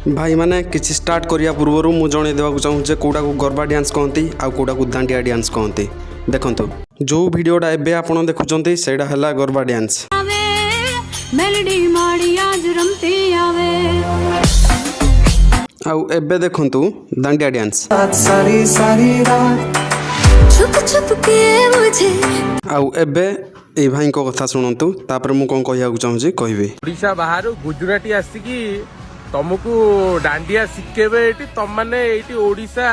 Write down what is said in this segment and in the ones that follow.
भाई मैंने किसी स्टार्ट करिया पूर्व मु जन देवाक चाहूँ कौटा को गरबा डांस कहती आउ कौटा को दांडिया डांस कहती। देखो जो भिडटा एबे आपण देखुंत से गरबा डांस आउ एबे देखंतु दांडिया डांस आउ एबे ए भाई को कथा शुणु तापर मु कौन कहया चाहूँ कहबी। ओडिशा बाहर गुजराती आसिकी तुमको डांडिया शिखेबे एटी तुम माने एटी ओडिशा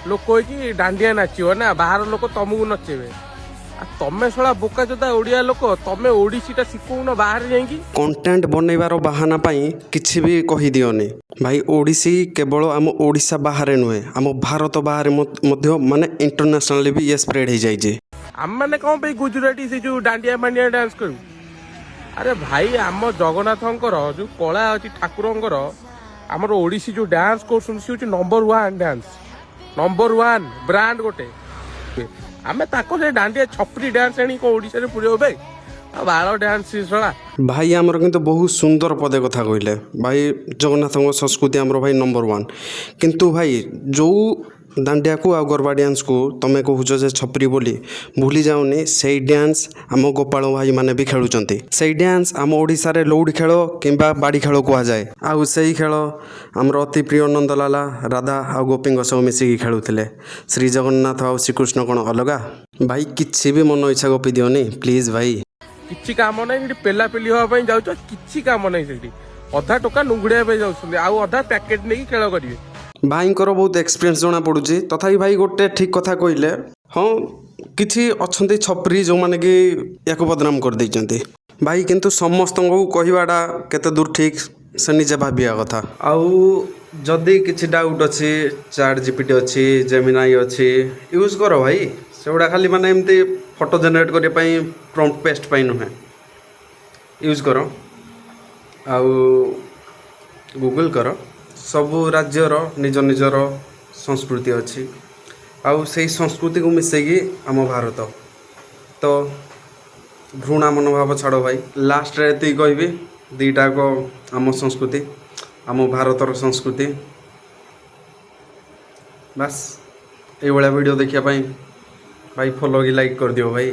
लोक होइकी डांडिया नाचियो ना बाहर लोक तुमको नचेबे तमे सला बोका जोदा ओडिया लोक तमे ओडिसीटा शिखौ न बाहर जाइकी कंटेंट बनैबार बहाना पाई किछि भी कहि दियोनी भाई। ओडिसी केवल आम ओडिशा बाहर नुहे आम भारत बाहर मध्य माने इंटरनेशनली भी ये स्प्रेड हो जाइए। आम मैंने कौन पे गुजराती से जो डांडिया मांडिया डांस करू अरे भाई आम जगन्नाथंकर जो कला अच्छी ठाकुरंकर आमर ओडिसी जो डांस कर number one dance number one brand गोटे आमे ताको से डांडिया छपरी डांस एनी को ओडिसा रे पुरे होबे बाल डांस सला भाई आमर किंतु बहुत सुंदर पदे कथा कहले भाई जगन्नाथ संस्कृति आमर भाई नंबर वन किंतु भाई जो दांडिया को आ गरबा डांस को तमें कहूच जे छपरी बोली भूली जाऊनी से डांस आम गोपाल भाई माने भी खेलुचंती से डांस आम ओडिशा रे लौडी खेल किंबा बाड़ी खेल कह जाए आउ से खेल आमर अति प्रिय नंदलाला राधा आ गोपी सब मिसिकी खेलुथिले श्री जगन्नाथ आ श्रीकृष्ण कौन अलगा भाई किछि भी मन इच्छा गोपी दियोनी प्लीज भाई किछि काम नै पेला पेली होवा पई जाउछ किछि काम नै सेठी अधा टोका नुंगुड़िया पे जाउछन आउ अधा पैकेट नै खेल करिवे भाईंकर बहुत एक्सपीरियंस जना पड़ुची तथापि भाई गोटे ठीक कथा कहले हाँ किछि अछंती छपरी जो माने कि याको बदनाम कर देइचंती भाई किंतु समस्त को कहवाटा केते दूर ठीक से निजे भाबिया कथा। आउ जदि किछि डाउट अछि चैट जीपीटी अछि जेमिनाई अछि यूज करो भाई सेगुड़ा खाली माने एमती फोटो जनरेट करने पई प्रॉम्प्ट पेस्ट पई नुहे यूज करो आउ गूगल करो सबु राज्यर निज निजर संस्कृति अच्छी आउ से संस्कृति को मिसेगी आम भारत तो घृणा मनोभाव छाड़ भाई लास्ट रे एति कहबी दीटा को आम संस्कृति आम भारतर संस्कृति बस ये वीडियो देखिया भाई फॉलो की लाइक कर दियो भाई।